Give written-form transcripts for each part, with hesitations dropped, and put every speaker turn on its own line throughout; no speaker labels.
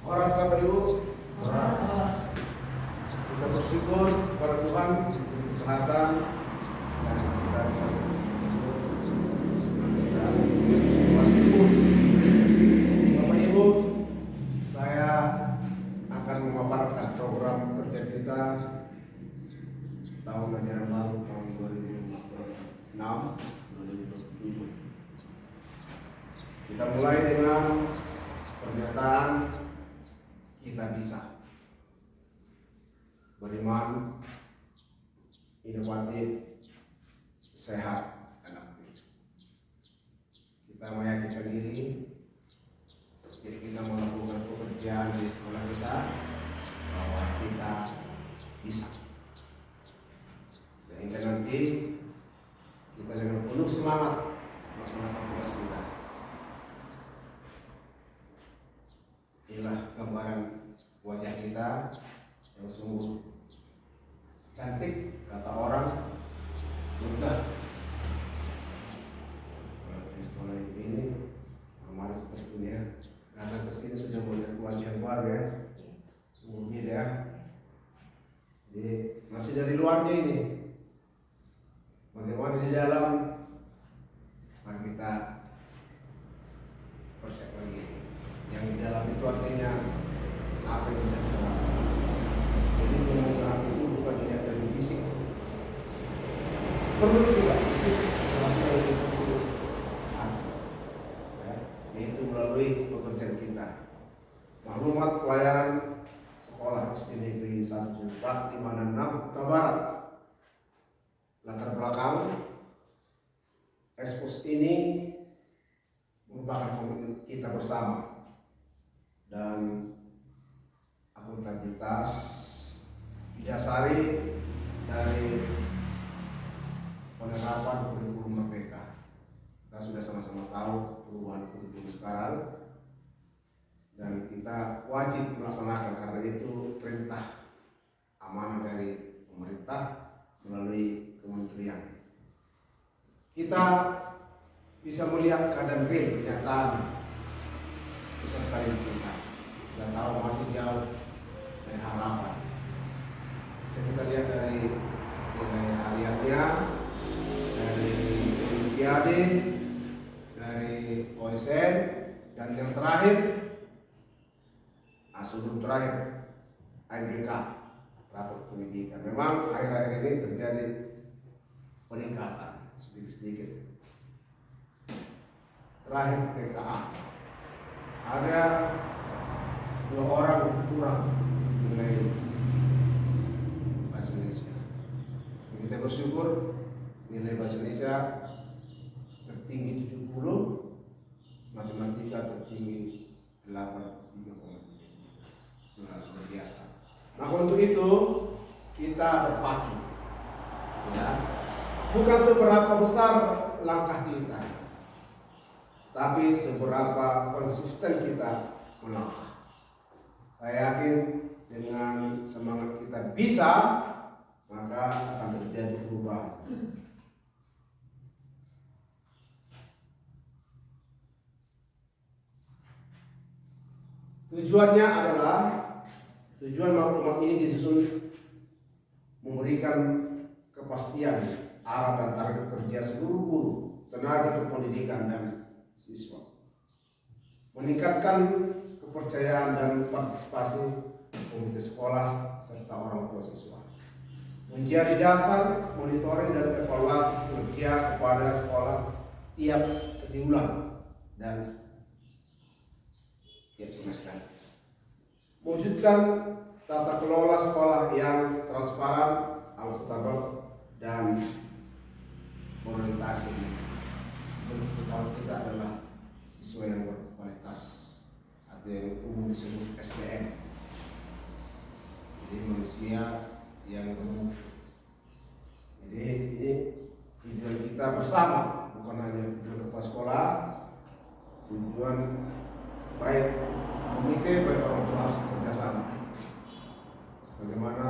Waras Bapak Ibu. Waras. Kita bersyukur kepada Tuhan untuk kesehatan dan kita bisa Bapak Ibu, saya akan memaparkan program kerja kita tahun ajaran baru tahun 2026-2027. Kita mulai dengan pernyataan kita bisa beriman, inovatif, sehat, dan aktif. Kita meyakinkan diri, jadi kita melakukan pekerjaan di sekolah kita bahwa kita bisa, sehingga nanti kita dengan penuh semangat melaksanakan tugas kita. Inilah gambaran wajah kita yang sungguh cantik, kata orang, mudah. Di sekolah ini aman seperti ini ya. Karena kesini sudah melihat wajah baru ya, sungguh beda ya. Jadi masih dari luarnya ini, bagaimana di dalam, mari kita persiapkan lagi. Yang di dalam itu artinya apa yang bisa kita lakukan. Jadi penggunaan itu bukan dilihat dari fisik, perlu juga fisik, tapi itu yaitu melalui pekerjaan kita. Maklumat pelayanan sekolah SD Negeri 1 456 Kota Barat. Latar belakang ekspos ini merupakan komitmen kita bersama dan akuntabilitas didasari dari penerapan kurikulum merdeka. Kita sudah sama-sama tahu perubahan kurikulum sekarang dan kita wajib melaksanakan karena itu perintah amanah dari pemerintah melalui kementerian. Kita bisa melihat keadaan real, kenyataan peserta didik kita. Kita tahu masih jauh dari harapan. Bisa kita lihat dari nilai hariannya, dari Olimpiade, dari OSN, dan yang terakhir, sebelum terakhir, ANBK, rapat pendidikan. Memang akhir-akhir ini terjadi peningkatan sedikit-sedikit. Terakhir TKA, ada 2 orang kurang nilai bahasa Indonesia. Kita bersyukur nilai bahasa Indonesia tertinggi 70, matematika tertinggi 83,3. Luar biasa. Nah untuk itu kita berpacu, ya. Bukan seberapa besar langkah kita, tapi seberapa konsisten kita melangkah. Saya yakin dengan semangat kita bisa, maka akan terjadi perubahan. Tujuannya adalah, tujuan maklumat ini disusun memberikan kepastian arah dan target kerja seluruh guru, tenaga kependidikan dan siswa, meningkatkan kepercayaan dan partisipasi komite sekolah serta orang tua siswa, menjadi dasar monitoring dan evaluasi kerja kepada sekolah tiap triwulan dan tiap semester, mewujudkan tata kelola sekolah yang transparan, akuntabel, dan orientasi. Bentuk utama kita adalah siswa yang berkualitas atau yang umum disebut SDM. Jadi manusia yang bermutu. Jadi ini tujuan kita bersama, bukan hanya tujuan kepala sekolah, tujuan baik komite, baik orang tua harus bekerja sama. Bagaimana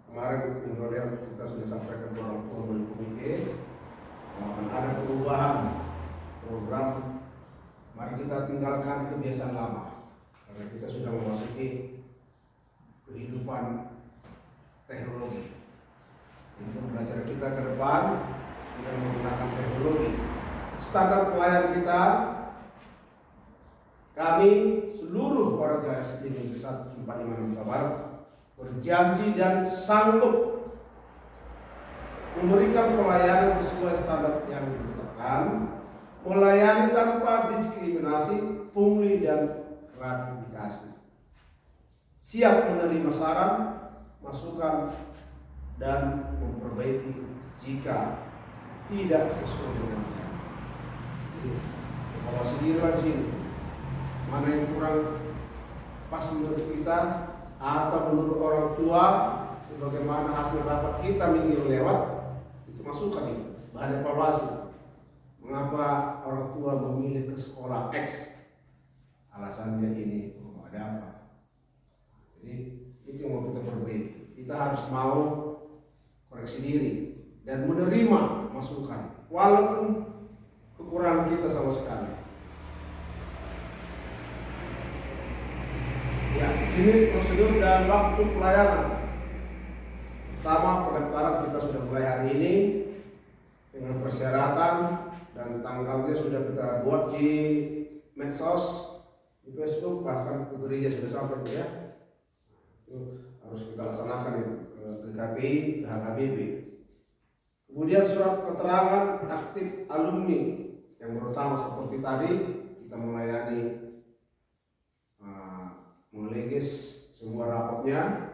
kemarin minggu kita sudah sampaikan ke orang tua melalui komite, akan ada perubahan program. Mari kita tinggalkan kebiasaan lama. karena kita sudah memasuki kehidupan teknologi. Pembelajaran kita ke depan dengan menggunakan teknologi. Standar pelayan kita, kami seluruh warga SD Negeri 1 Sumpah Iman Huta Barat berjanji dan sanggup memberikan pelayanan sesuai standar yang ditetapkan, melayani tanpa diskriminasi, pungli dan gratifikasi. Siap menerima saran, masukan, dan memperbaiki jika tidak sesuai dengan kita. Jadi, evaluasi diri di sini. Mana yang kurang pas menurut kita atau menurut orang tua, sebagaimana hasil rapat kita minggu lewat, itu masukkan itu bahan evaluasi. Mengapa orang tua memilih ke sekolah X? Alasannya ini, ada apa? Jadi itu yang mau kita perbaiki. Kita harus mau koreksi diri dan menerima masukan, walaupun kekurangan kita sama sekali. Ya, jenis prosedur dan waktu pelayanan. Pertama, pendaftaran kita sudah mulai hari ini dengan persyaratan dan tanggalnya sudah kita buat di medsos, di Facebook, bahkan ke gereja sudah sampai ya. Itu harus kita laksanakan itu ke KPI, ke HKBP. Kemudian surat keterangan aktif alumni yang pertama seperti tadi kita melayani melegis semua rapotnya,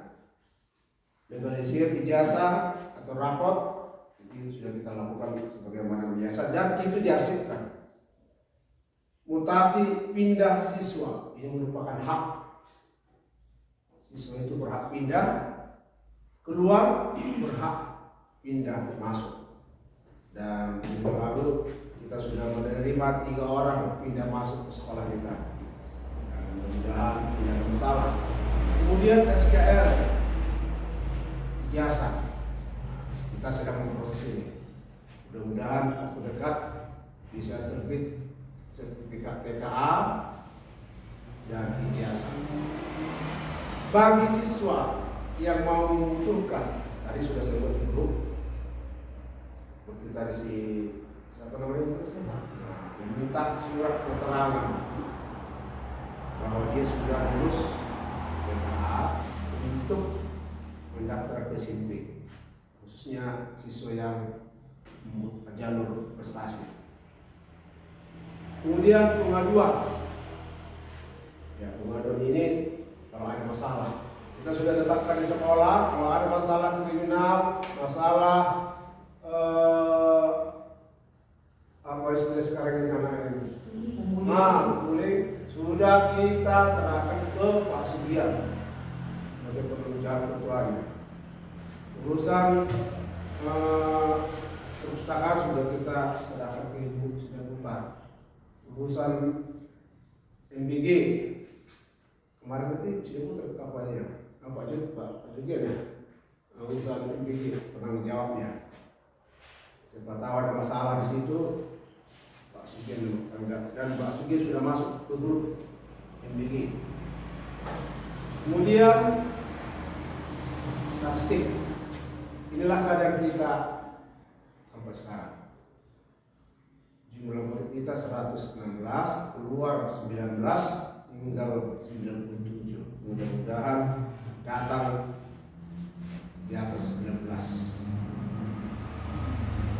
legalisir ijazah atau rapot itu sudah kita lakukan sebagaimana biasa dan itu diarsipkan. Mutasi pindah siswa ini merupakan hak. Siswa itu berhak pindah keluar, berhak pindah masuk. Dan minggu lalu kita sudah menerima 3 orang pindah masuk ke sekolah kita. Dan mudah-mudahan tidak ada masalah. Kemudian SKL ijazah kita sedang memproses ini. Mudah-mudahan waktu dekat bisa terbit sertifikat TKA dan ijazah. Bagi siswa yang mau membutuhkan, tadi sudah saya buat di grup, seperti tadi siapa namanya, meminta surat keterangan bahwa dia sudah lulus TKA untuk mendaftar ke SIMP, khususnya siswa yang jalur prestasi. Kemudian pengaduan, ya pengaduan ini kalau ada masalah, kita sudah tetapkan di sekolah. Kalau ada masalah kriminal, masalah apa istilah sekarang ini namanya, bullying, sudah kita serahkan ke Pak Sugian sebagai penanggung jawab ketuanya. Urusan perpustakaan sudah kita serahkan ke Ibu Sida Putar. Urusan MBG kemarin nanti Sida Putar kapalnya apa aja Pak juga ya. Urusan MBG penanggung jawabnya. Siapa tahu ada masalah di situ, Pak Sugian dan Pak Sugian sudah masuk ke grup MBG. Kemudian statistik, inilah keadaan kita sampai sekarang. Jumlah murid kita 116, keluar 19, tinggal 97. Mudah-mudahan datang di atas 19.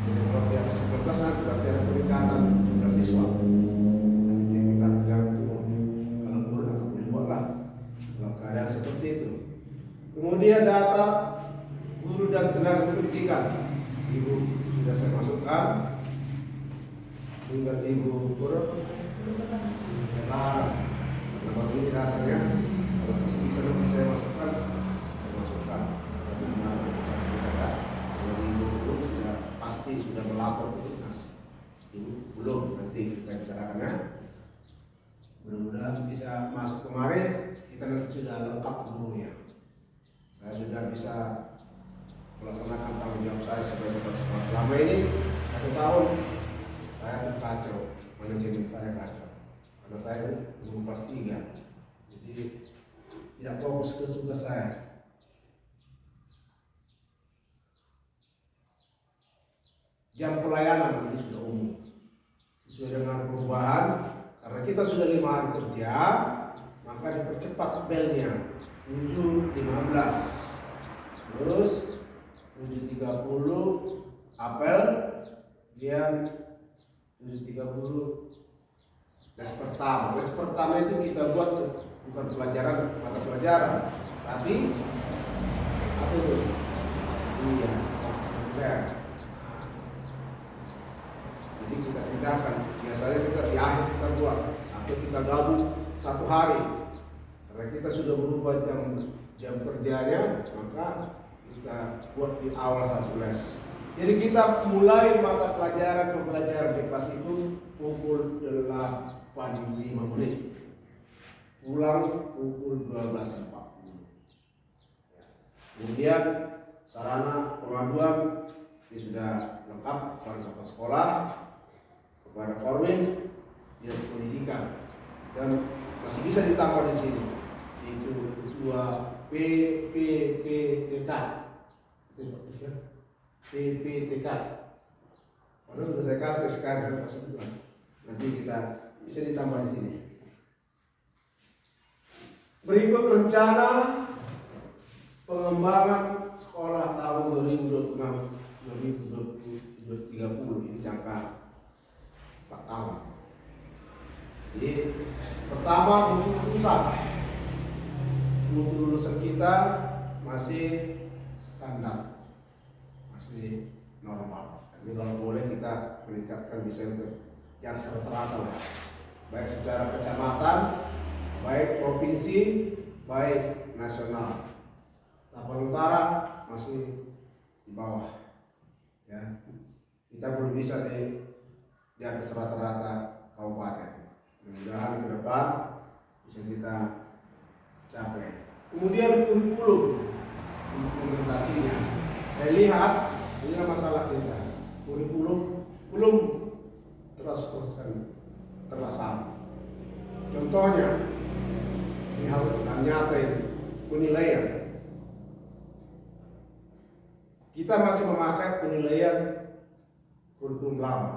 Jadi kalau di atas 19 nanti berarti ada peningkatan jumlah siswa. Nanti kita jangan turun, kalau turun atau keluar lah. Kalau keadaan seperti itu. Kemudian data guru dan tenaga pendidikan, Ibu sudah saya masukkan. Tinggal Ibu berapa? Nomor ini datanya. Kalau masih bisa nanti saya masukkan, Tapi kalau Ibu sudah pasti sudah melapor ke dinas. Ibu belum, nanti kita bicarakannya. Mudah-mudahan bisa masuk kemarin. Kita nanti sudah lengkap gurunya. Saya sudah bisa melaksanakan tanggung jawab saya sebagai kepala sekolah. Selama ini 1 tahun saya kacau, manajemen saya kacau, karena saya guru kelas 3 di Jadi tidak fokus ke tugas saya. Jam pelayanan ini sudah umum sesuai dengan perubahan, karena kita sudah 5 hari kerja, maka dipercepat belnya 7.15, terus 7.30 apel, dia 7.30 les pertama. Les pertama itu kita buat bukan pelajaran mata pelajaran, tapi apa itu? Iya, ya. Jadi kita pindahkan. Biasanya kita di akhir kita buat, atau kita gabung 1 hari. Karena kita sudah berubah jam kerjanya, maka kita buat di awal 1 les. Jadi kita mulai mata pembelajaran di kelas itu pukul 8.05, pulang pukul 12.40. Kemudian sarana pengaduan ini sudah lengkap kepada kepala sekolah, kepada korwin, dinas pendidikan, dan masih bisa ditambah di sini itu ketua PPTK. PPTK. Padahal sudah saya kasih sekarang nanti kita bisa ditambah di sini. Berikut rencana pengembangan sekolah tahun 2026-2030, ini jangka 4 tahun. Jadi pertama, untuk pusat mutu lulusan kita masih standar, masih normal. Jadi kalau boleh kita meningkatkan bisa untuk yang rata-rata lah, baik secara kecamatan, baik provinsi, baik nasional. Lampung Utara masih di bawah, ya. Kita belum bisa di atas rata-rata kabupaten. Mudah-mudahan ke depan bisa kita capai. Kemudian kurikulum implementasinya, saya lihat ini masalah kita. Kurikulum belum terlaksana. Contohnya, ini hal nyata ini, penilaian. Kita masih memakai penilaian kurikulum lama.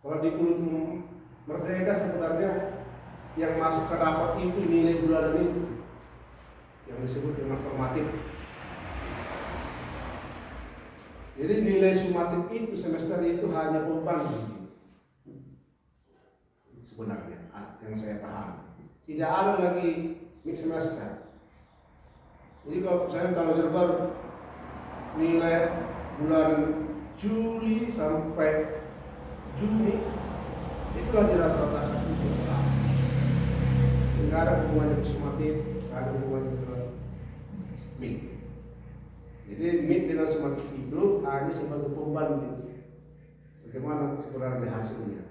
Kalau di kurikulum Merdeka sebenarnya yang masuk ke rapat itu nilai bulanan itu yang disebut dengan formatif. Jadi nilai sumatif itu semester itu hanya beban sebenarnya, yang saya paham. Tidak ada lagi mid semester. Jadi kalau saya server nilai bulan Juli sampai Juni itulah dirata-ratakan. Tidak ada hubungannya ke sumatif, tidak ada hubungannya ke mid. Jadi mid dengan sumatif itu hanya sebagai pembantu. Bagaimana sebenarnya hasilnya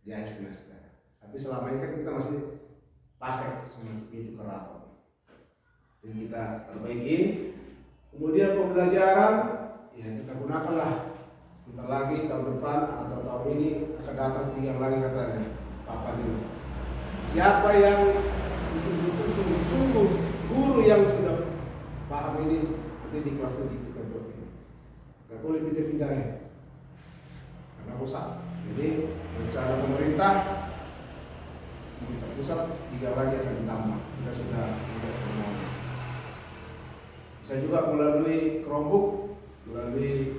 di akhir semester. Tapi selama ini kan kita masih pakai sumatif itu ke rapor. Jadi kita perbaiki. Kemudian pembelajaran, ya kita gunakanlah. Bentar lagi tahun depan atau tahun ini akan datang 3 lagi katanya Papa ini. Siapa yang sungguh-sungguh guru yang sudah paham ini nanti di kelas nanti kita buat ini. Gak boleh pindah-pindah ya, karena rusak. Jadi rencana pemerintah pusat 3 lagi akan ditambah. Kita sudah mulai. Bisa juga melalui Chromebook, melalui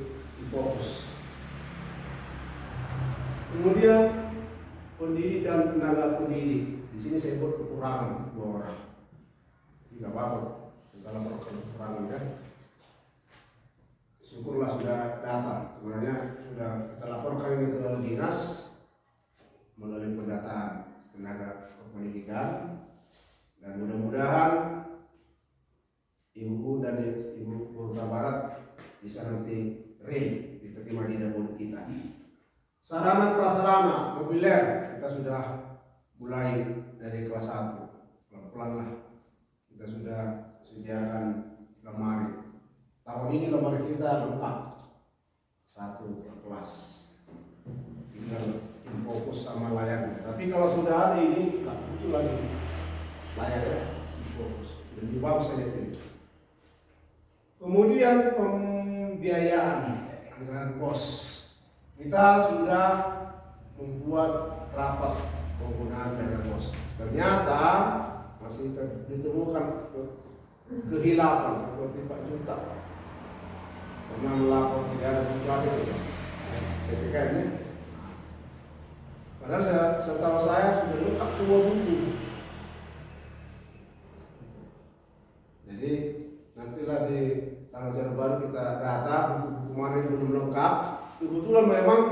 fokus. Kemudian pendidik dan tenaga pendidik. Di sini saya buat kekurangan 2 orang. Tidak apa-apa dalam kekurangan kan. Syukurlah sudah datang. Sebenarnya sudah kita laporkan ini ke dinas melalui pendataan tenaga pendidikan, dan mudah-mudahan Ibu dan Ibu Kota Barat bisa nanti diterima di dapur kita. Sarana prasarana mobiler kita sudah mulai dari kelas 1. Pelan-pelan lah kita sudah sediakan lemari. Tahun ini lemari kita lengkap 1 per kelas. Tinggal fokus sama layarnya. Tapi kalau sudah ada ini, tak butuh lagi layarnya fokus. Lebih bagus saja ini. Kemudian pembiayaan anggaran pos. Kita sudah membuat rapat penggunaan dana pos. Ternyata masih ditemukan kehilapan seperti Pak Junta pernah melakukan pidana pencucian PPKM ini. Padahal setahu saya sudah lengkap semua buku. Jadi nantilah di tanggal Januari baru kita data buku-buku mana yang belum lengkap. Kebetulan memang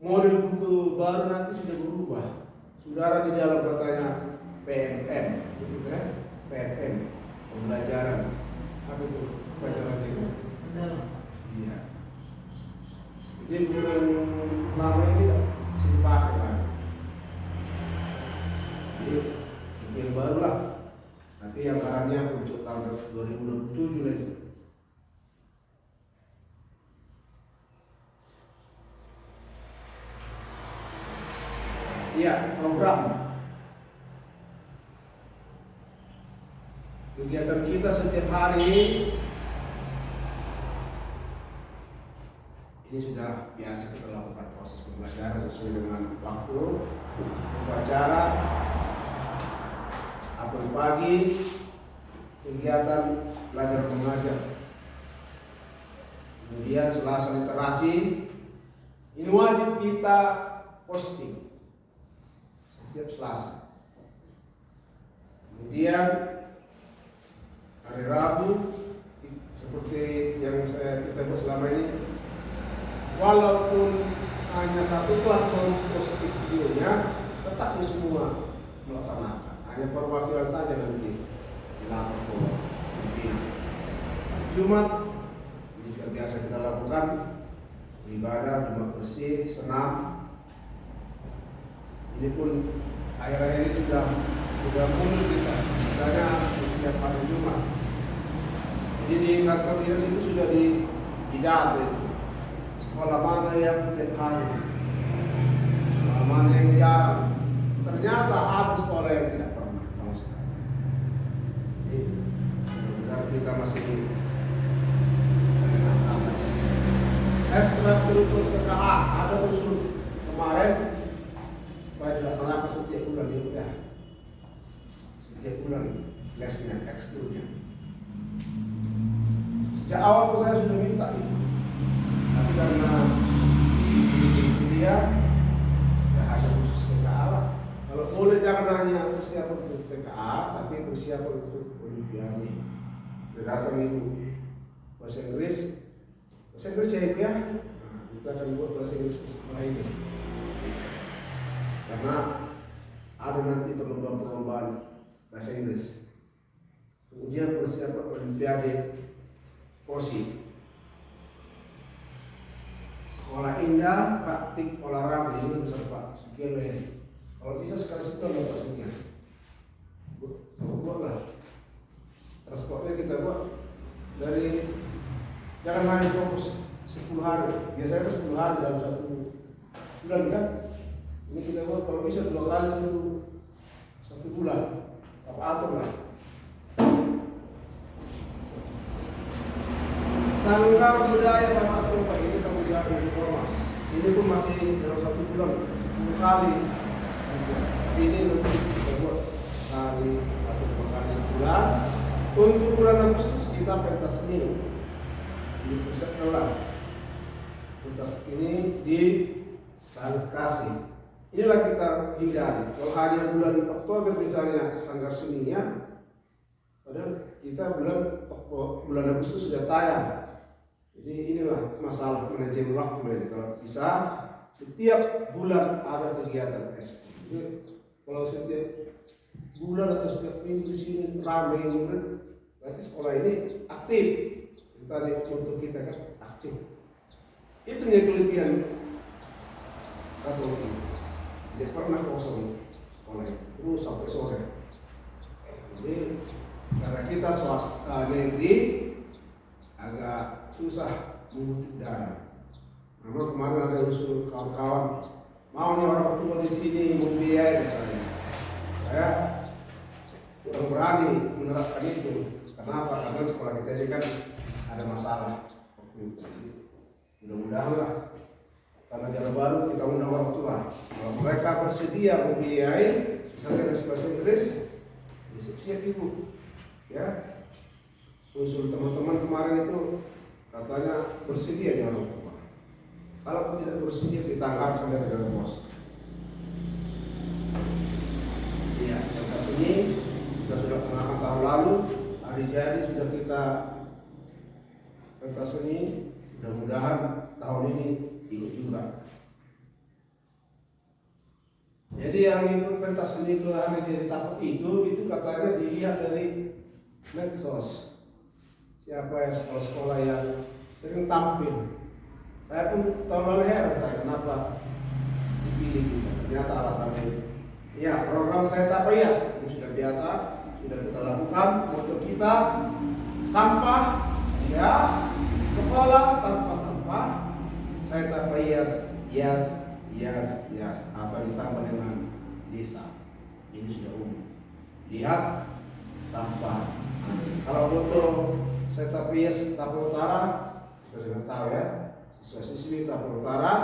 model buku baru nanti sudah berubah. Saudara di dalam katanya PMM, gitu ya, PMM, pembelajaran. Apa itu pelajaran itu? Iya. Jadi buku yang lama ini tidak bisa dipakai kan. Jadi buku yang baru lah. Nanti yang anggarannya untuk tahun 2027 lah itu. Iya, program. Kegiatan kita setiap hari ini sudah biasa kita lakukan proses pembelajaran sesuai dengan waktu upacara, apel pagi, kegiatan belajar mengajar. Kemudian Selasa literasi, ini wajib kita posting setiap Selasa. Kemudian hari Rabu seperti yang kita buat selama ini, walaupun hanya satu kelas memposting videonya, tetap di semua melaksanakan. Hanya perwakilan saja nanti dilapor ke pimpinan. Jumat jika biasa kita lakukan ibadah, Jumat bersih, senam. Ini pun akhir-akhir ini sudah mulai kita, misalnya setiap hari Jumat. Jadi di kantor dinas itu sudah didata sekolah mana yang tiap hari, sekolah mana yang jarang. Ternyata ada sekolah yang tidak pernah sama sekali. Jadi benar kita masih dengan atas. Ekstrakurikuler TKA ada usul kemarin supaya dilaksanakan setiap bulan ya. Setiap bulan lesnya, ekskulnya. Sejak awal saya sudah minta itu, tapi karena dia hanya khusus TKA lah. Kalau boleh jangan hanya persiapan untuk TKA, tapi persiapan untuk Olimpiade. Datang itu bahasa Inggris ya itu ya. Kita akan buat bahasa Inggris setelah ini. Karena ada nanti perlombaan bahasa Inggris. Kemudian persiapan Olimpiade POSI. Sekolah indah, praktik olahraga ini besar Pak Sukian ya. Kalau bisa sekali situ ada Pak Sukian. Buatlah. Transportnya kita buat dari, jangan hanya fokus 10 hari. Biasanya 10 hari dalam satu bulan kan. Ini kita buat kalau bisa 2 kali dulu 1 bulan. Apa atur lah. Sanggar budaya Bapak Tumpah ini kemudian Informas. Ini pun masih dalam 1 bulan 10 kali. Ini lebih kita buat kali atau 2 kali sebulan. Untuk bulan Agustus kita pentas seni. Di pusat kelas. Pentas ini di Salkasi. Inilah kita hindari. Kalau hanya bulan Oktober misalnya sanggar seninya, padahal kita bulan Agustus sudah tayang. Jadi inilah masalah manajemen waktu. Kalau bisa setiap bulan ada kegiatan SP. Kalau setiap bulan atau setiap minggu sini ramai murid, berarti sekolah ini aktif. Tadi untuk kita kan aktif. Itu yang kelebihan Katolik. Dia pernah kosong sekolah itu terus sampai sore. Jadi karena kita swasta negeri agak susah membutuhkan dana. Memang kemarin ada usul kawan-kawan, mau nih orang tua di sini membiayai katanya. Saya kurang berani menerapkan itu. Kenapa? Karena sekolah kita ini kan ada masalah. Mudah-mudahan lah, karena jalan baru kita undang orang tua. Kalau mereka bersedia membiayai, misalnya les bahasa Inggris, siap ibu. Ya, usul teman-teman kemarin itu katanya bersedia di orang tua. Kalau tidak bersedia ditanggalkan dari dalam pos. Iya, pentas ini kita sudah pernah tahun lalu, hari jadi sudah kita pentas ini. Mudah-mudahan tahun ini ikut juga. Jadi yang ikut pentas seni kelurahan jadi takut itu katanya dilihat dari medsos. Siapa yang sekolah-sekolah yang sering tampil. Saya pun tahun lalu heran kenapa dipilih juga. Ternyata alasannya. Ya, program Saya Tak Payas ini sudah biasa, sudah kita lakukan untuk kita sampah, ya, sekolah tanpa sampah. Saya Tak Payas, yes, atau ditambah dengan desa. Ini sudah umum. Lihat sampah. Kalau foto Saya Tak Payas Tapal Utara, kita sudah tahu ya. Siswa-siswi Tapal Utara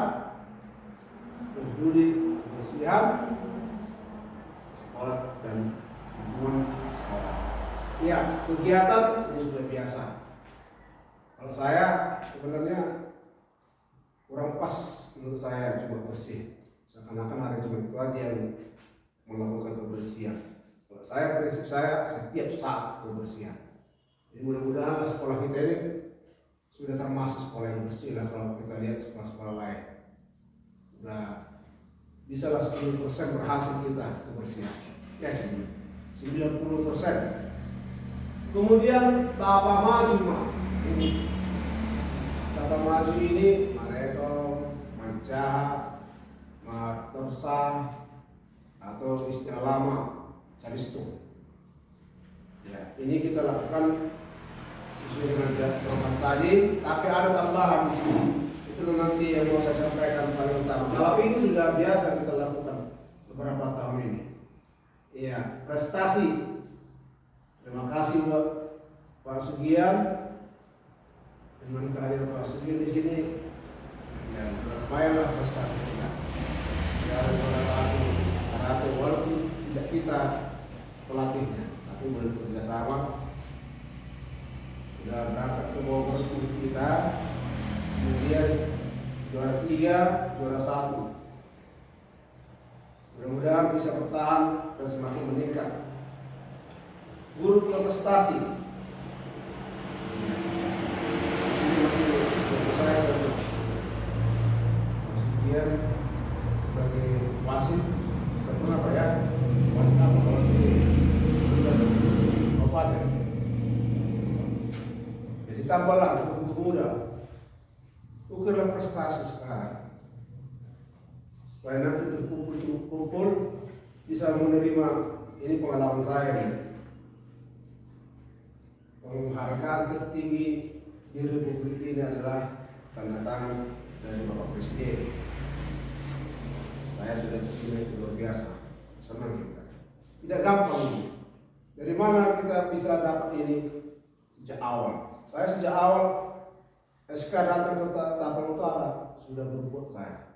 peduli kebersihan sekolah dan lingkungan sekolah. Iya, kegiatan ini sudah biasa. Kalau saya sebenarnya kurang pas menurut saya cuma bersih. Seakan-akan hari Jumat itu aja yang melakukan kebersihan. Kalau saya, prinsip saya setiap saat kebersihan. Jadi mudah-mudahan sekolah kita ini sudah termasuk sekolah yang bersih lah. Kalau kita lihat sekolah-sekolah lain, udah bisa lah 10% berhasil kita kebersihan. Ya, 90%. Kemudian Tapa Maju, Tapa Maju ini Mareto, Mancaha, Matorsa, atau istilah lama Calisto. Ya, ini kita lakukan sesuai dengan program tadi, tapi ada tambahan di sini. Itu nanti yang mau saya sampaikan paling utama. Kalau ini sudah biasa kita lakukan beberapa tahun ini. Iya, prestasi. Terima kasih buat Pak Sugian dengan kehadiran Pak Sugian di sini. Ya, lumayanlah prestasi kita. Ya, karate walaupun tidak kita pelatihnya, tapi boleh bekerjasama. Sudah berangkat ke Bogor kita, kemudian juara 3, juara 1. Mudah-mudahan bisa bertahan dan semakin meningkat. Guru prestasi. Ini masih untuk saya sebagai kemudian sebagai wasit. Betul apa ya? Wasit apa kalau sini? Kabupaten. Jadi tambahlah untuk muda. Ukurlah prestasi sekarang. Supaya nanti terkumpul bisa menerima. Ini pengalaman saya. Penghargaan tertinggi di Republik ini adalah tanda tangan dari Bapak Presiden. Saya sudah terpilih luar biasa. Senang kita. Tidak gampang ini. Dari mana kita bisa dapat ini? Sejak awal. Saya sejak awal SK datang ke Tapal Utara sudah berbuat saya.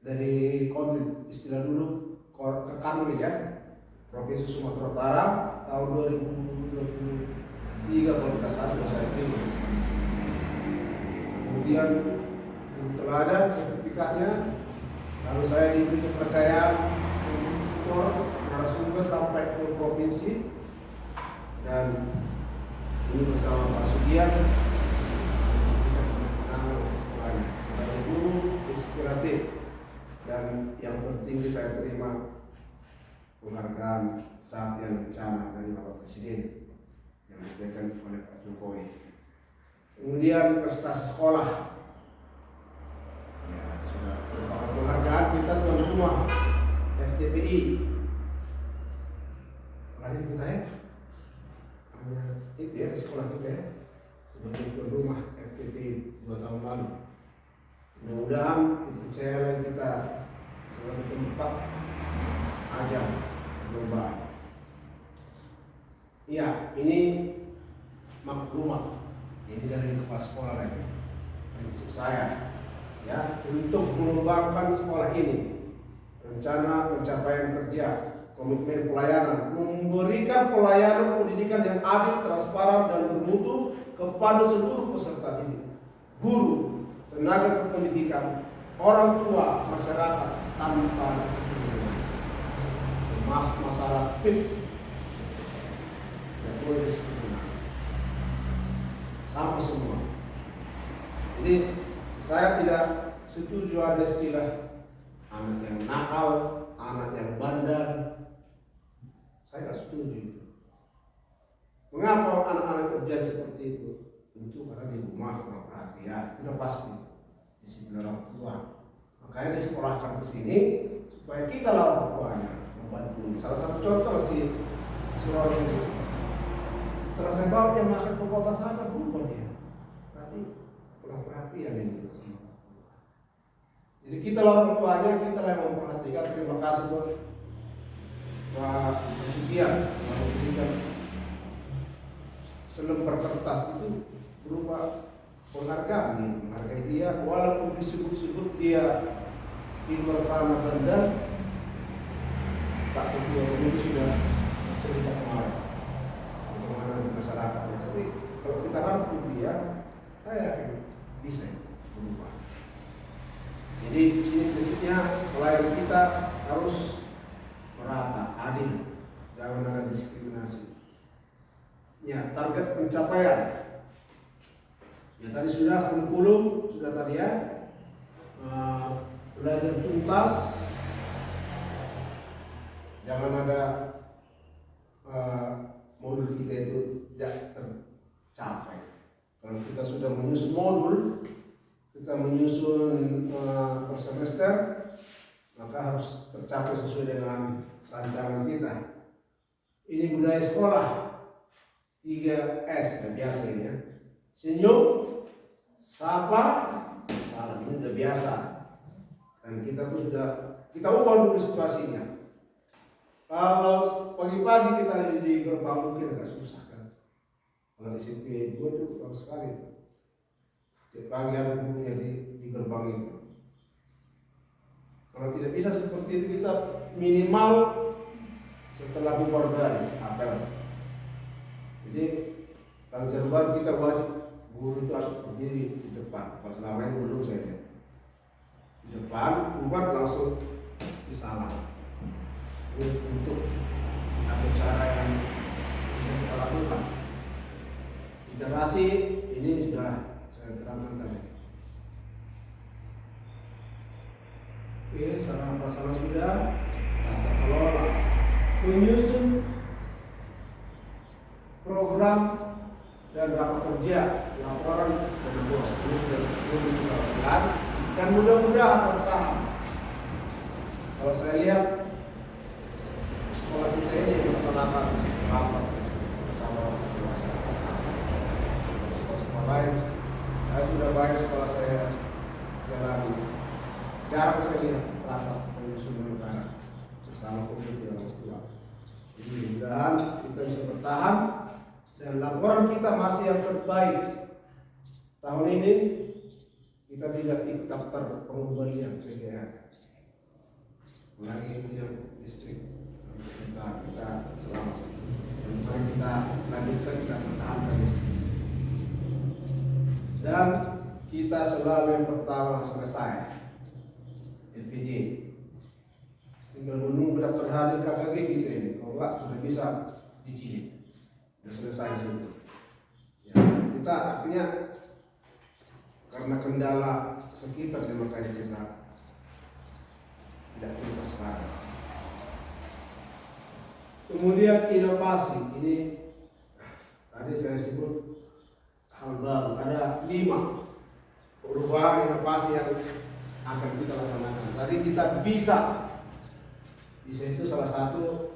Dari Konwil, istilah dulu ke Kanwil ya, Provinsi Sumatera Utara tahun 2023 kalau tidak salah saya terima. Kemudian telah ada sertifikatnya, lalu saya diberi kepercayaan untuk narasumber sampai ke provinsi, dan ini bersama Pak Sugian sebagai guru inspiratif. Dan yang tertinggi saya terima penghargaan Satya Lencana dari Bapak Presiden yang diberikan oleh Pak Jokowi. Kemudian prestasi sekolah. Ya, sudah beberapa penghargaan kita tuan rumah FTPI. Pernah kita ya? Itu ya sekolah kita ya, sebagai tuan rumah FTPI 2 tahun lalu. Mudah-mudahan dipercaya kita sebagai tempat ajar global. Iya, ini maklumat. Ini dari kepala sekolah lagi. Prinsip saya, ya, untuk mengembangkan sekolah ini, rencana pencapaian kerja, komitmen pelayanan, memberikan pelayanan pendidikan yang adil, transparan, dan bermutu kepada seluruh peserta didik, guru, tenaga pendidikan, orang tua, masyarakat tanpa diskriminasi, termasuk masalah PIP dan boleh diskriminasi, sama semua. Jadi saya tidak setuju ada istilah anak yang nakal, anak yang bandel. Saya tidak setuju. Mengapa anak-anak terjadi seperti itu? Tentu karena di rumah kurang perhatian, sudah pasti disiplin orang tua. Makanya disekolahkan ke sini supaya kita lah orang tuanya membantu. Salah satu contoh si Rodi itu. Setelah saya bawa dia makan ke kota sana, berubah dia. Berarti kurang perhatian ini. Jadi kita lah orang tuanya, kita lah yang memperhatikan. Terima kasih buat Pak Sukian yang memberikan selembar kertas itu berupa penghargaan nih, menghargai dia walaupun disebut-sebut dia di bersama bandar. Pak Ketua itu sudah cerita kemarin bagaimana di masyarakat. Tapi kalau kita rangkum dia, saya yakin bisa berubah. Jadi sini prinsipnya pelayanan kita harus merata, adil, jangan ada diskriminasi. Ya, target pencapaian. Ya tadi sudah kurikulum, sudah tadi ya. Belajar tuntas. Jangan ada modul kita itu tidak tercapai. Kalau kita sudah menyusun modul, kita menyusun per semester, maka harus tercapai sesuai dengan rancangan kita. Ini budaya sekolah 3S sudah biasa ya. Senyum, sapa, salam, ini sudah biasa. Dan kita pun sudah kita ubah dulu situasinya. Kalau pagi-pagi kita di gerbang mungkin agak susah kan. Kalau di SMP 2 itu bagus sekali. Tiap pagi ada gurunya di gerbang itu. Kalau tidak bisa seperti itu, kita minimal setelah bubar garis apel. Jadi kalau jadwal kita wajib guru itu harus berdiri di depan. Kalau selama ini belum saya lihat. Di depan, bubar langsung disalam. Untuk ada cara yang bisa kita lakukan. Literasi ini sudah saya terangkan tadi. Oke, sarana prasarana sudah, tata kelola, menyusun program dan rapat kerja, laporan dan bos ini sudah kita lakukan dan mudah-mudahan bertahap. Kalau saya lihat sekolah kita ini melaksanakan rapat bersama masyarakat, sekolah-sekolah lain, saya sudah banyak sekolah saya jalani. Jarang saya lihat rapat penyusunan negara bersama komite orang tua. Jadi mudah-mudahan kita bisa bertahan dan laporan kita masih yang terbaik. Tahun ini kita tidak ikut daftar pengembalian PGR. Lagi punya distrik kita selamat. Dan mari kita lanjutkan, kita pertahankan. Dan kita selalu yang pertama selesai. LPG tinggal menunggu daftar hadir KKG kita ini. Kalau enggak sudah bisa dicilih, sudah selesai itu. Ya, kita artinya karena kendala sekitar makanya kita tidak tuntas sekarang. Kemudian inovasi ini tadi saya sebut hal baru, ada 5 perubahan inovasi yang akan kita laksanakan. Tadi kita bisa itu salah satu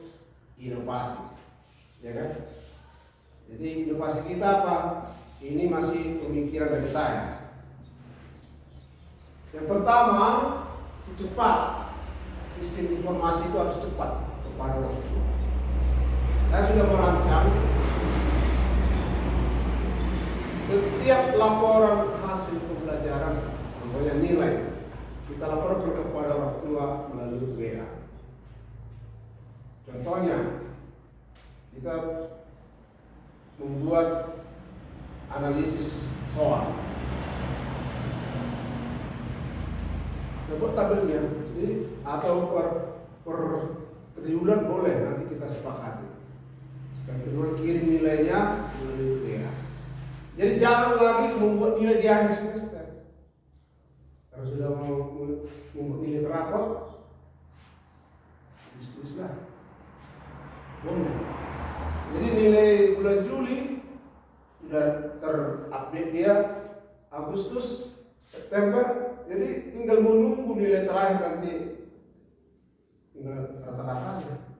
inovasi, ya kan? Jadi inovasi kita apa? Ini masih pemikiran dari saya. Yang pertama, secepat. Sistem informasi itu harus cepat kepada orang tua. Saya sudah merancang setiap laporan hasil pembelajaran, contohnya nilai, kita laporkan kepada orang tua melalui WA. Contohnya, kita membuat analisis soal. Kita buat tabelnya, atau per triwulan boleh, nanti kita sepakati. Dan kedua kirim nilainya melalui WA. Jadi jangan lagi membuat nilai di akhir semester. Kalau sudah mau membuat nilai rapor, tulis-tulislah. Boleh. Jadi nilai bulan Juli sudah terupdate dia, Agustus, September. Jadi tinggal menunggu nilai terakhir nanti, tinggal rata-ratanya.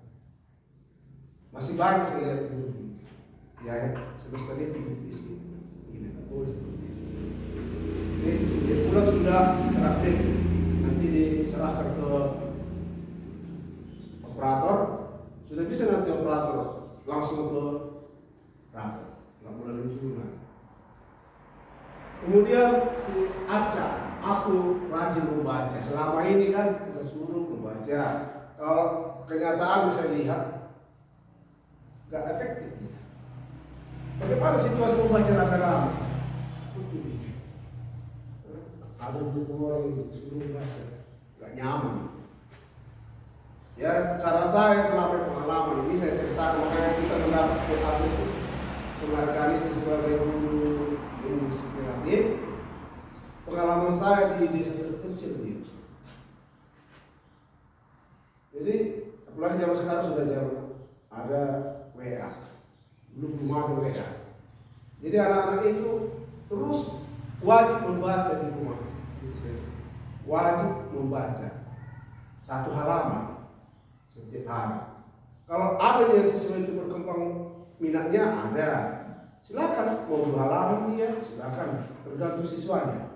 Masih banyak saya lihat dulu. Ya, semester ini isi. Jadi setiap bulan sudah terupdate, nanti diserahkan ke operator, sudah bisa nanti operator langsung ke rapor, nggak melalui jurnal. Kemudian si Aca, aku rajin membaca. Selama ini kan kita suruh membaca. Kalau kenyataan saya lihat nggak efektif. Bagaimana situasi membaca rame-rame? Ada beberapa orang yang suruh membaca, nggak nyaman. Ya, cara saya selama pengalaman ini saya ceritakan, makanya kita mendapat penghargaan itu sebagai guru inspiratif. Pengalaman saya di desa terpencil di Yusuf. Jadi, apalagi zaman sekarang sudah jauh ada WA, belum ada WA. Jadi anak-anak itu terus wajib membaca di rumah, wajib membaca satu halaman setiap hari. Kalau ada yang sesuai itu berkembang minatnya, ada, silakan mau 2 halaman dia, silakan, tergantung siswanya.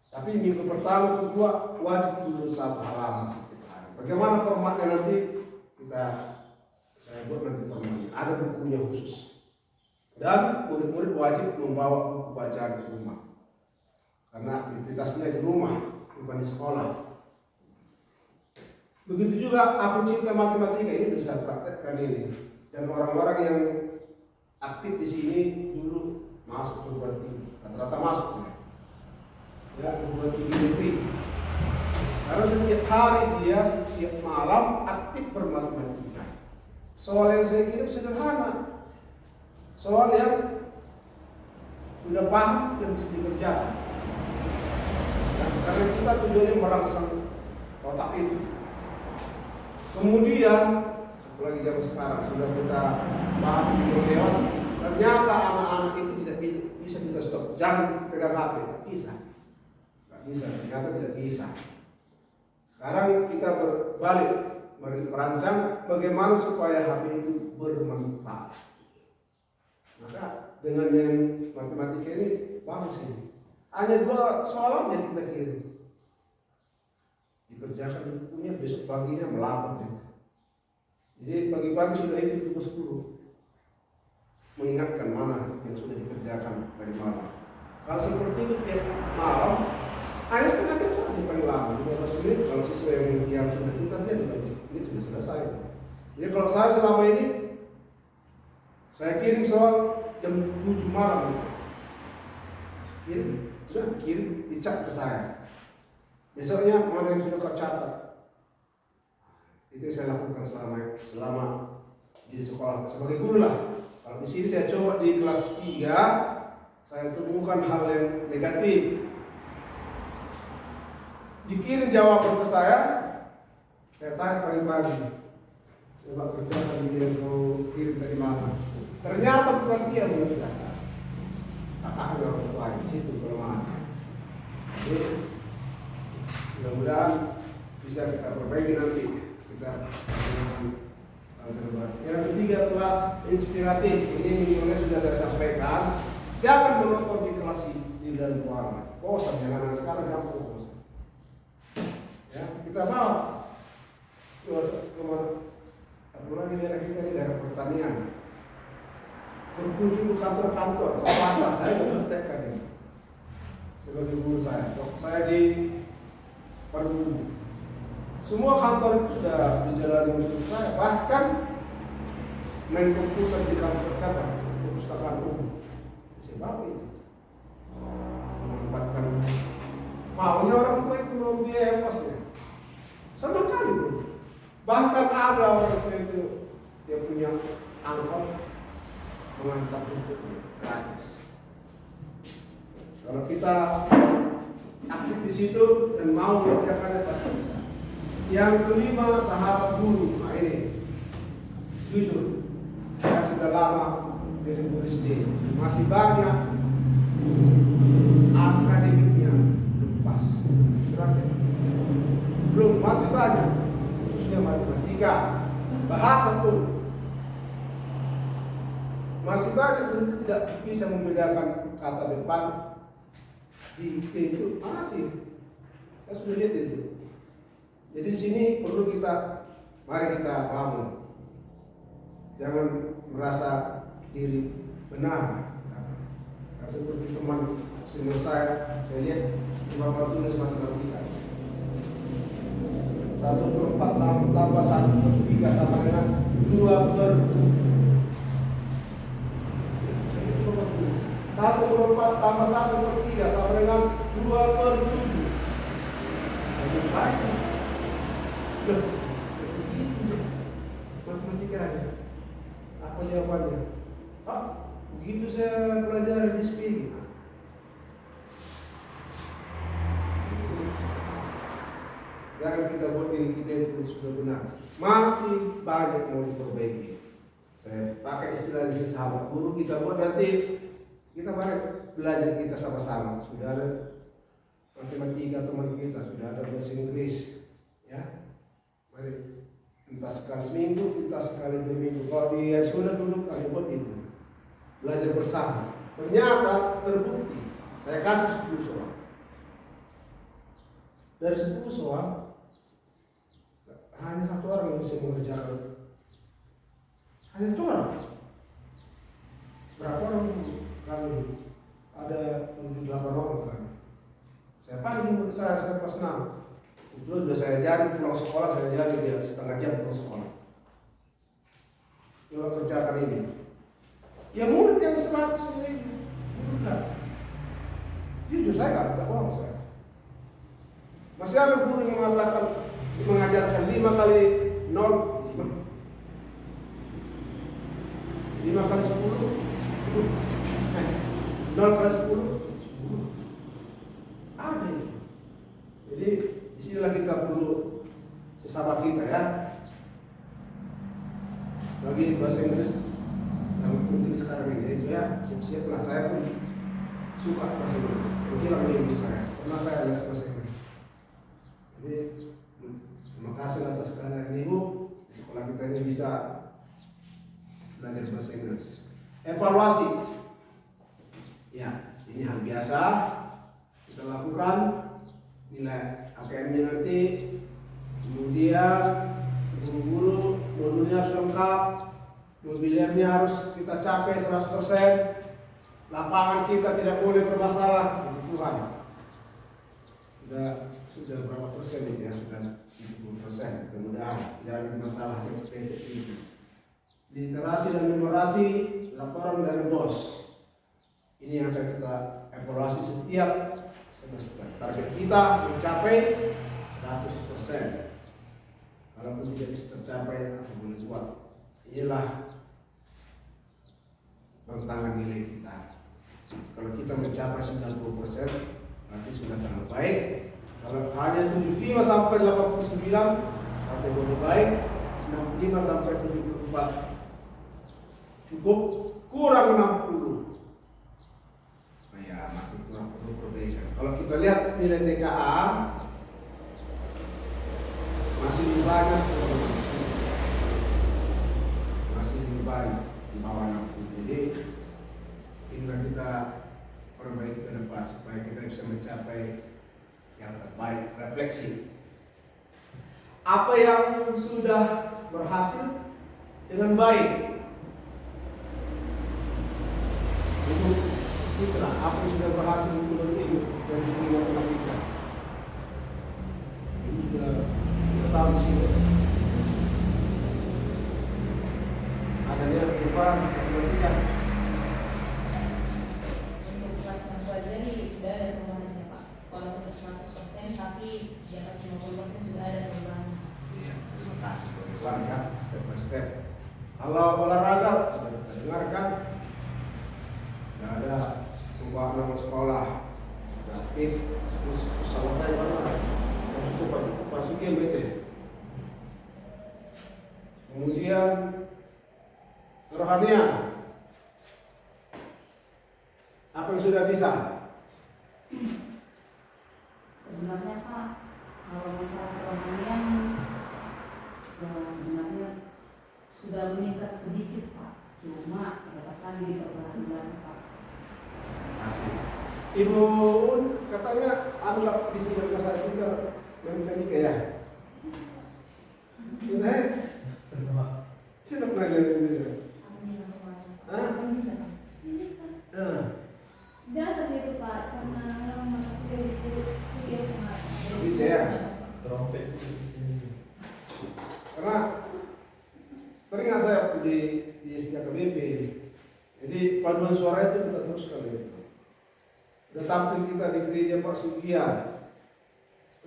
Tapi minggu pertama, kedua wajib dulu 1 halaman setiap hari. Bagaimana formatnya nanti saya buat nanti formatnya. Ada bukunya khusus. Dan murid-murid wajib membawa buku bacaan ke rumah. Karena aktivitasnya di rumah, bukan di sekolah. Begitu juga aku cinta matematika ini bisa praktekkan ini. Dan orang-orang yang aktif di sini dulu masuk perguruan tinggi, rata-rata masuk ya perguruan tinggi negeri. Karena setiap hari dia setiap malam aktif bermatematika. Soal yang saya kirim sederhana, soal yang sudah paham dan bisa dikerjakan. Karena kita tujuannya merangsang otak itu. Kemudian, apalagi zaman sekarang sudah kita bahas di lewat, ternyata anak-anak itu tidak bisa kita stop. Jangan pegang HP, tidak bisa. Tidak bisa, ternyata tidak bisa. Sekarang kita berbalik, merancang bagaimana supaya HP itu bermanfaat. Maka dengan yang matematika ini bagus ini. Hanya 2 soal aja kita kirim. Dikerjakan bukunya, besok paginya melapor deh. Jadi pagi-pagi sudah itu tugas guru, mengingatkan mana yang sudah dikerjakan dari malam. Kalau seperti itu tiap malam, hanya setengah jam saja paling lama, 15 menit. Kalau siswa yang sudah pintar dia ini sudah selesai. Jadi kalau saya selama ini, saya kirim soal jam 7 malam. Kirim, dicak ke saya. Besoknya mana yang sudah kau catat. Itu saya lakukan selama di sekolah sebagai guru lah. Kalau di sini saya coba di kelas 3, saya temukan hal yang negatif. Dikirim jawaban ke saya tanya pagi-pagi. Coba kerjakan ini yang kau kirim dari mana. Ternyata bukan dia mengerjakan. Katakan orang tua di situ kelemahan. Jadi mudah-mudahan bisa kita perbaiki nanti. Yang ketiga, kelas inspiratif. Ini minimalnya sudah saya sampaikan. Jangan menonton di kelas di dalam ruangan. Bosan, jangan sekarang kamu bosan. Ya, kita bawa apalagi daerah kita ini daerah pertanian. Berkunjung ke kantor-kantor, ke pasar, saya praktekkan ini sebagai guru saya. Waktu saya di Paru, semua kantor itu sudah dijalani untuk saya. Bahkan main komputer di kantor perpustakaan umum. Sebab itu memanfaatkan maunya orang tua itu mau biaya kosnya sama kali bro. Bahkan ada orang tua itu dia punya angkot mengantar jemputnya gratis. Kalau kita aktif di situ dan mau mengerjakannya pasti bisa. Yang kelima, sahabat guru. Nah ini jujur saya sudah lama dari guru SD, masih banyak akademiknya belum pas, belum, masih banyak, khususnya matematika, bahasa pun masih banyak guru tidak bisa membedakan kata depan di IP itu masih, saya sudah lihat itu. Jadi di sini perlu mari kita bangun, jangan merasa diri benar. Nah, seperti teman senior saya lihat di Bapak tulis matematika 1/4 tambah 1/3 sama dengan 2/7. 1/4 tambah 1/3 sama dengan 2/7. Itu baik. Loh, matematika aja. Apa jawabannya? Pak, begitu saya belajar di SPG. Jangan kita buat diri kita itu sudah benar. Masih banyak mau diperbaiki. Saya pakai istilah ini sahabat guru, kita buat nanti kita mari belajar kita sama-sama. Sudah ada matematika teman kita, sudah ada bahasa Inggris, ya. Mari entah sekali seminggu, entah sekali 2 minggu. Kalau dia sudah duduk, ayo buat itu. Belajar bersama. Ternyata terbukti. Saya kasih 10 soal. Dari 10 soal, hanya 1 orang yang bisa mengerjakan. Hanya 1 orang. Berapa orang kali? Ada 8 orang kan. Saya panggil saya pas 6. Terus sudah saya jadi pulang sekolah, saya jadi dia setengah jam pulang sekolah. Coba kerjakan ini. Ya murid yang 100 ini mudah. Jujur saya nggak bohong saya. Masih ada guru yang mengatakan mengajarkan 5 kali 0 5 kali 10 0 kali 10 ada ini. Jadi disinilah kita perlu sesama kita ya. Bagi bahasa Inggris yang penting sekarang ini ya, siap-siap lah. Saya pun suka bahasa Inggris. Hilang ilmu saya karena saya les bahasa Inggris. Jadi terima kasih atas kehadiran Ibu. Sekolah kita ini bisa belajar bahasa Inggris. Evaluasi, ya ini hal biasa kita lakukan. Nilai AKM-nya nanti, kemudian guru-guru modulnya harus lengkap, mobiliernya harus kita capai 100%, lapangan kita tidak boleh bermasalah, puji Tuhan. Sudah berapa persen ini ya? Sudah 70%. Mudah-mudahan tidak ada masalah kecil-kecil ini. Literasi dan numerasi, laporan dari bos. Ini yang akan kita evaluasi setiap semester. Target kita mencapai 100%. Kalaupun tidak bisa tercapai, apa boleh buat. Inilah tantangan nilai kita. Kalau kita mencapai 90%, berarti sudah sangat baik. Kalau hanya 75 sampai 89, berarti boleh baik. 65 sampai 74 cukup, kurang 60. Nah ya, masih kurang perlu perbaikan. Kalau kita lihat nilai TKA masih lebih banyak, masih lebih banyak di bawah 60. Jadi tinggal kita perbaiki ke depan supaya kita bisa mencapai yang terbaik. Refleksi apa yang sudah berhasil dengan baik. Itu citra apa yang sudah berhasil menurut ibu dari segi matematika. Ini sudah kita tahu sih. Adanya perubahan matematika.
Untuk kelas yang pelajari sudah ada perubahannya Pak. Kalau untuk 100% tapi di atas 50% sudah ada perubahan.
Iya, terima kasih pelan ya, step by step. Kalau olahraga sudah kita dengarkan, nggak ada perubahan nama sekolah, sudah aktif, terus selesai mana? Coba masukin gitu. Kemudian kerohanian, apa yang sudah bisa?
Sebenarnya Pak, kalau masalah kerohanian ya sebenarnya sudah meningkat sedikit Pak, cuma katakan di perbulan Pak.
Asik. Ibu Un katanya anu nggak bisa berkata saya juga menikah ya. Ini, siapa pernah ini? Hah?
Biasa gitu Pak, karena memang mata kuliah itu kuliah kemarin.
Bisa ya.
Trompet di sini.
Karena teringat saya waktu di SKKBP, jadi paduan suara itu kita teruskan ya. Udah tampil kita di gereja Pak Sugian,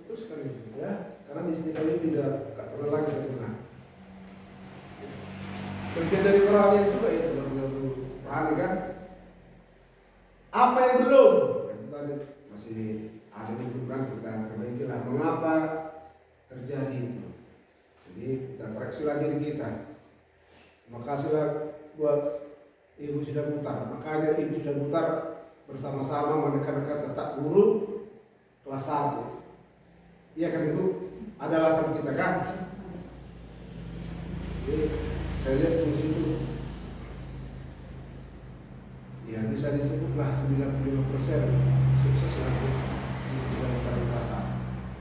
teruskan itu ya. Karena di SKKBP udah gak pernah lagi pernah. Bagian dari kerohanian juga ya, benar-benar paham kan? Apa yang belum? Itu tadi masih ada di program kita perbaikilah mengapa terjadi itu. Jadi kita koreksi lagi diri kita. Makasihlah buat Ibu sudah mutar. Makanya Ibu sudah mutar bersama-sama menekan-nekan tetap guru kelas 1. Iya kan Ibu? Ada alasan kita kan? Jadi saya lihat fungsi itu ya bisa disebutlah 95% sukses laku dalam terbiasa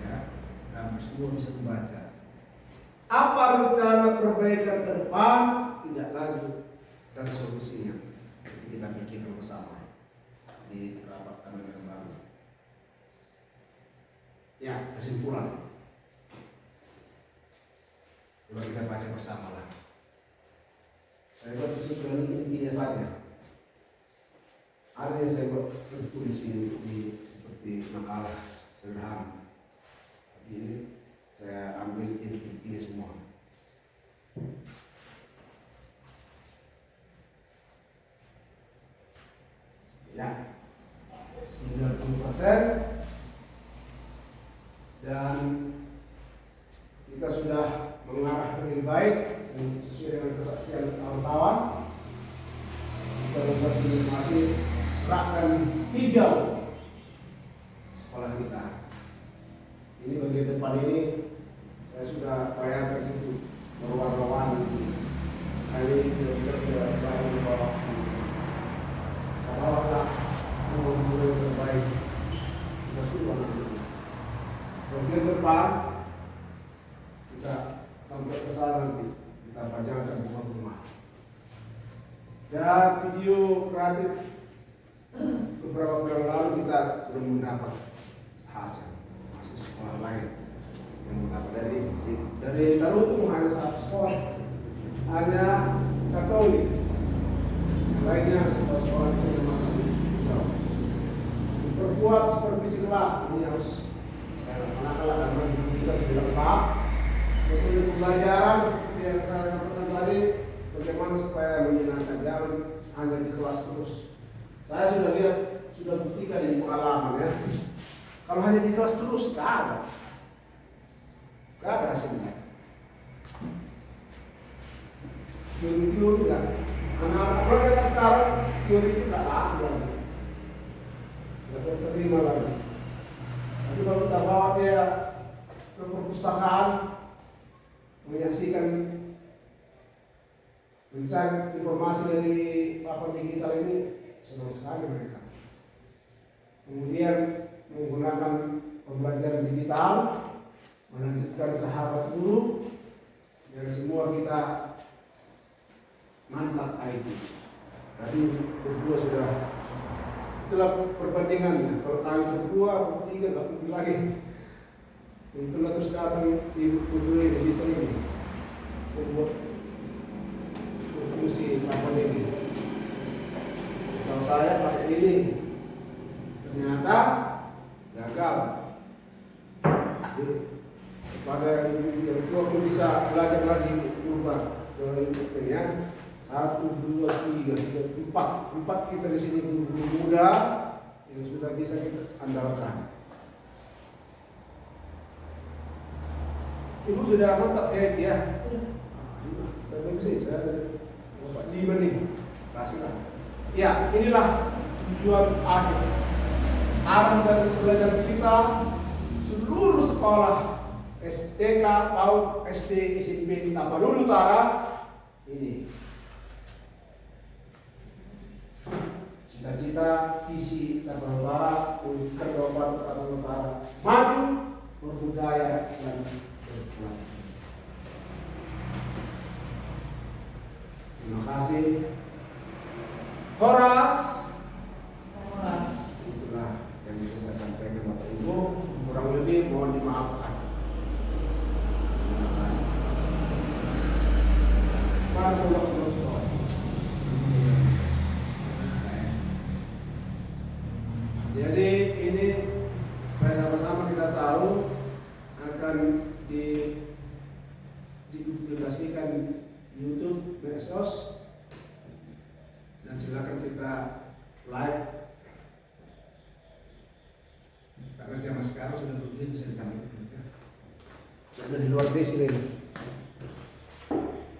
ya, dan semua bisa membaca. Apa rencana perbaikan ke depan tidak lanjut dan solusinya kita pikirkan bersama di rapat kami yang baru. Ya, kesimpulan coba kita baca bersama lah. Saya buat kesimpulan intinya saja. Ada yang saya buat tertulis di seperti makalah sederhana. Tapi ini saya ambil inti-intinya semua. Ya, 90% dan kita sudah mengarah lebih baik sesuai dengan kesaksian kawan-kawan. Kita membuat masih gerakan hijau sekolah kita. Ini bagian depan ini saya sudah bayangkan situ berwarna-warni di sini. Kali ini kita sudah bangun di bawah. Kalau guru-guru yang terbaik kita sudah nanti. Bagian depan kita sampai ke sana nanti kita panjangkan rumah-rumah. Dan video kreatif beberapa bulan lalu kita belum mendapat hasil masih sekolah lain yang mendapat dari Tarutung hanya satu sekolah, hanya Katolik, yang lainnya sekolah itu memang diperkuat supervisi kelas. Ini harus saya laksanakan karena kita sudah lengkap untuk pembelajaran seperti yang saya sampaikan tadi. Bagaimana supaya menyenangkan, jangan hanya di kelas terus. Saya sudah lihat, sudah buktikan di pengalaman ya. Kalau hanya di kelas terus, gak ada hasilnya. Teori-teori kan, anak-anak kita sekarang teori itu gak ada, gak terima lagi. Tapi kalau kita bawa dia ke perpustakaan, menyaksikan, mencari informasi dari papan digital ini, senang sekali mereka. Kemudian menggunakan pembelajaran digital melanjutkan sahabat guru yang semua kita mantap IT. Tadi berdua sudah, itulah perbandingannya. Kalau kami berdua, bertiga nggak pergi lagi. Itulah terus datang ibu berdua ini bisa ini membuat fungsi apa ini. Kalau saya pakai ini, ternyata gagal. Jadi, pada yang tua pun bisa belajar lagi berubah ya. 1, 2, 3, 4 kita di sini guru muda yang sudah bisa kita andalkan. Ibu sudah mantap ya? Tapi sih saya dapat 5 nih, kasihlah. Ya, inilah tujuan akhir. Arah dan belajar kita seluruh sekolah STK, PAUD, SD, SMP, Tapanuli Utara ini. Cita-cita visi Tapanuli Utara, Kabupaten Tapanuli Utara maju, berbudaya dan berkembang. Terima kasih. Horas. Itulah yang bisa saya sampaikan Bapak Ibu. Kurang lebih mohon dimaafkan. Terima kasih. Jadi ini supaya sama-sama kita tahu akan dipublikasikan YouTube, medsos, dan silakan kita like karena zaman sekarang sudah begitu saya sampaikan. Ada di luar sesi ini.